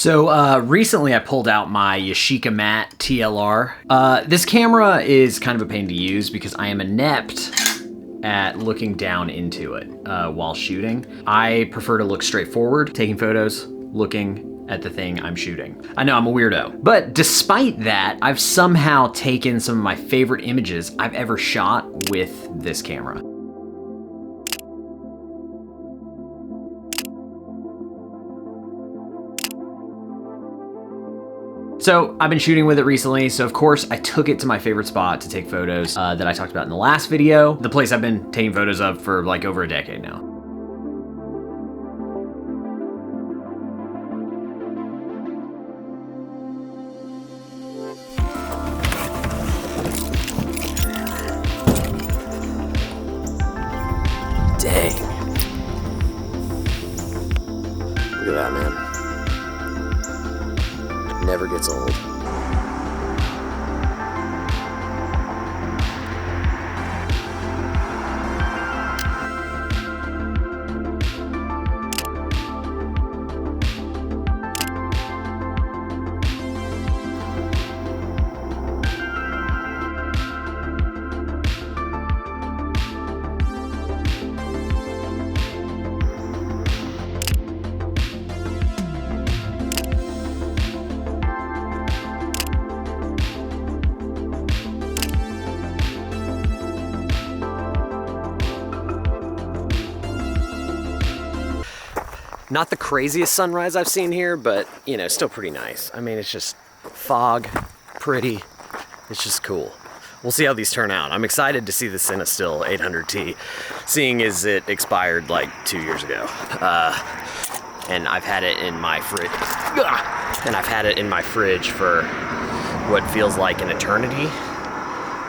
So recently I pulled out my Yashica Matte TLR. This camera is kind of a pain to use because I am inept at looking down into it while shooting. I prefer to look straight forward, taking photos, looking at the thing I'm shooting. I know I'm a weirdo, but despite that, I've somehow taken some of my favorite images I've ever shot with this camera. So I've been shooting with it recently, so of course I took it to my favorite spot to take photos that I talked about in the last video, the place I've been taking photos of for like over a decade now. Dang. Look at that, man. Never gets old. Not the craziest sunrise I've seen here, but you know, still pretty nice. I mean, it's just fog, pretty, it's just cool. We'll see how these turn out. I'm excited to see the Cinestill 800T, seeing as it expired like 2 years ago. And I've had it in my fridge for what feels like an eternity.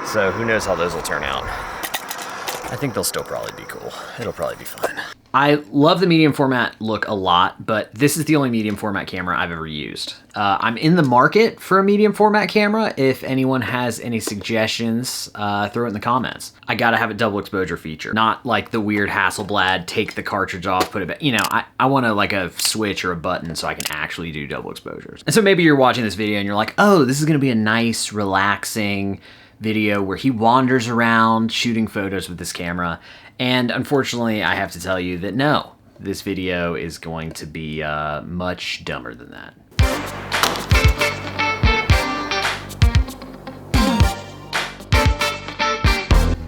So who knows how those will turn out. I think they'll still probably be cool. It'll probably be fine. I love the medium format look a lot, but this is the only medium format camera I've ever used. I'm in the market for a medium format camera. If anyone has any suggestions, throw it in the comments. I gotta have a double exposure feature, not like the weird Hasselblad, take the cartridge off, put it back. You know, I want like a switch or a button so I can actually do double exposures. And so maybe you're watching this video and you're like, oh, this is gonna be a nice, relaxing video where he wanders around shooting photos with this camera. And unfortunately, I have to tell you that no, this video is going to be much dumber than that.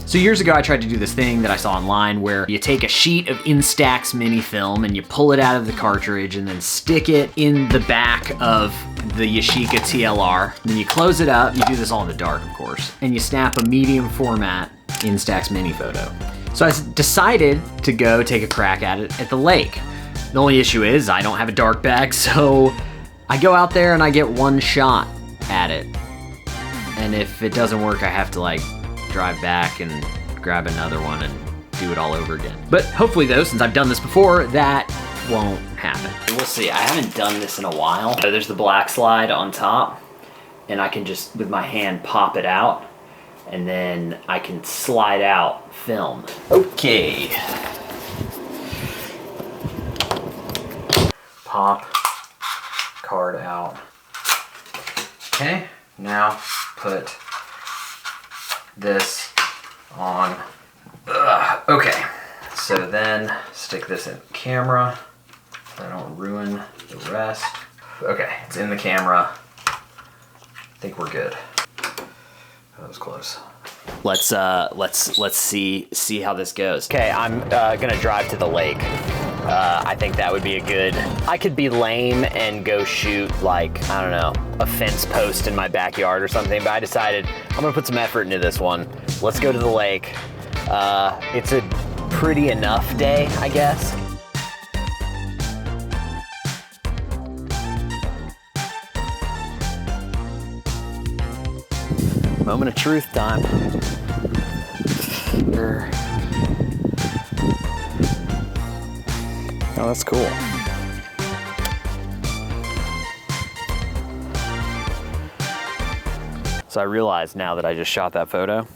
So years ago, I tried to do this thing that I saw online where you take a sheet of Instax mini film and you pull it out of the cartridge and then stick it in the back of the Yashica TLR. Then you close it up, you do this all in the dark, of course, and you snap a medium format Instax mini photo. So I decided to go take a crack at it at the lake. The only issue is I don't have a dark bag, so I go out there and I get one shot at it. And if it doesn't work, I have to like drive back and grab another one and do it all over again. But hopefully though, since I've done this before, that won't happen. We'll see. I haven't done this in a while. So there's the black slide on top, and I can just, with my hand, pop it out. And then I can slide out film. Okay. Pop card out. Okay, now put this on. Okay, so then stick this in camera so I don't ruin the rest. Okay, it's in the camera. I think we're good. That was close. Let's see how this goes. Okay, I'm gonna drive to the lake. I think that would be a good. I could be lame and go shoot like, I don't know, a fence post in my backyard or something, but I decided I'm gonna put some effort into this one. Let's go to the lake. It's a pretty enough day, I guess. Moment of truth time. Oh, that's cool. So I realize now that I just shot that photo,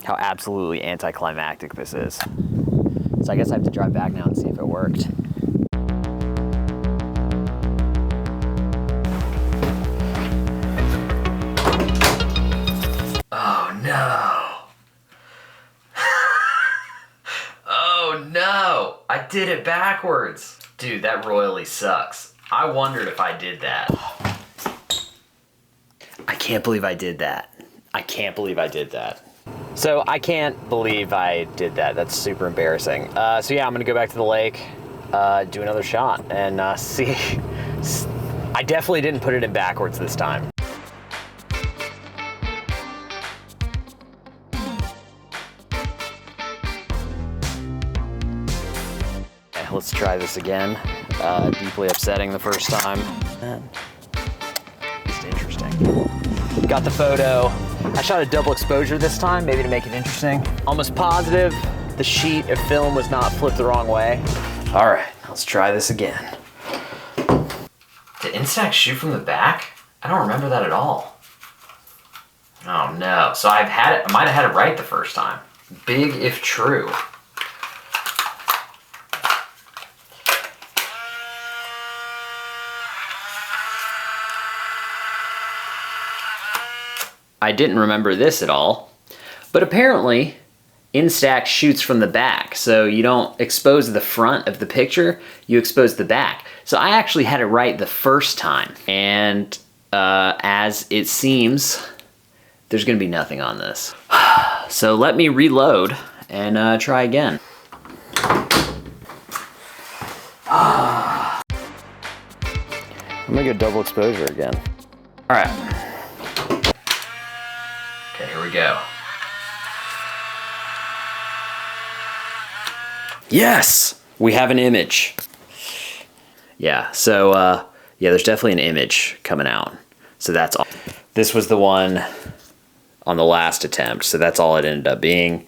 how absolutely anticlimactic this is. So, So I guess I have to drive back now and see if it worked. did it backwards. Dude, that royally sucks. I wondered if I did that. I can't believe I did that. I can't believe I did that. So I can't believe I did that. That's super embarrassing. So yeah, I'm gonna go back to the lake, do another shot, and see. I definitely didn't put it in backwards this time. Okay, let's try this again. Deeply upsetting the first time. Just interesting. Got the photo. I shot a double exposure this time, maybe to make it interesting. Almost positive the sheet of film was not flipped the wrong way. All right, let's try this again. Did Instax shoot from the back? I don't remember that at all. Oh no, so I might have had it right the first time. Big if true. I didn't remember this at all, but apparently Instax shoots from the back, so you don't expose the front of the picture, you expose the back. So I actually had it right the first time, and as it seems, there's gonna be nothing on this. So let me reload and try again. I'm gonna go double exposure again. All right. Okay, here we go. Yes, we have an image. Yeah, so yeah, there's definitely an image coming out. So that's all. This was the one on the last attempt, so that's all it ended up being.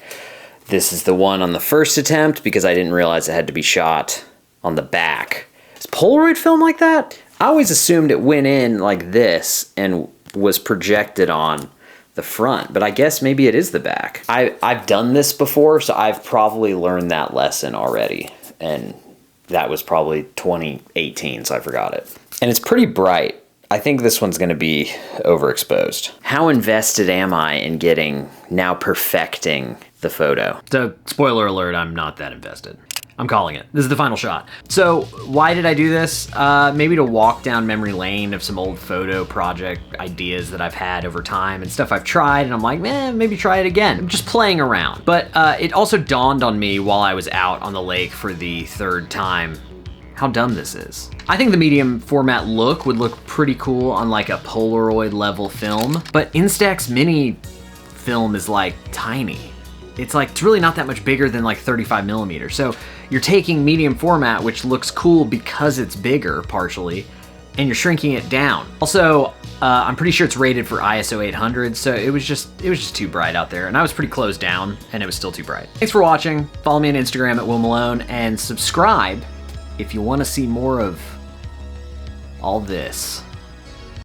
This is the one on the first attempt because I didn't realize it had to be shot on the back. Is Polaroid film like that? I always assumed it went in like this and was projected on the front, but I guess maybe it is the back. I've done this before, so I've probably learned that lesson already, and that was probably 2018, so I forgot it. And it's pretty bright. I think this one's gonna be overexposed. How invested am I in now perfecting the photo? So, spoiler alert, I'm not that invested. I'm calling it. This is the final shot. So why did I do this? Maybe to walk down memory lane of some old photo project ideas that I've had over time and stuff I've tried, and I'm like, maybe try it again. I'm just playing around. But it also dawned on me while I was out on the lake for the third time how dumb this is. I think the medium format look would look pretty cool on like a Polaroid level film, but Instax Mini film is like tiny. It's really not that much bigger than like 35 millimeters. So you're taking medium format, which looks cool because it's bigger partially, and you're shrinking it down. Also, I'm pretty sure it's rated for ISO 800, so it was just too bright out there, and I was pretty closed down, and it was still too bright. Thanks for watching. Follow me on Instagram at Will Malone, and subscribe if you want to see more of all this.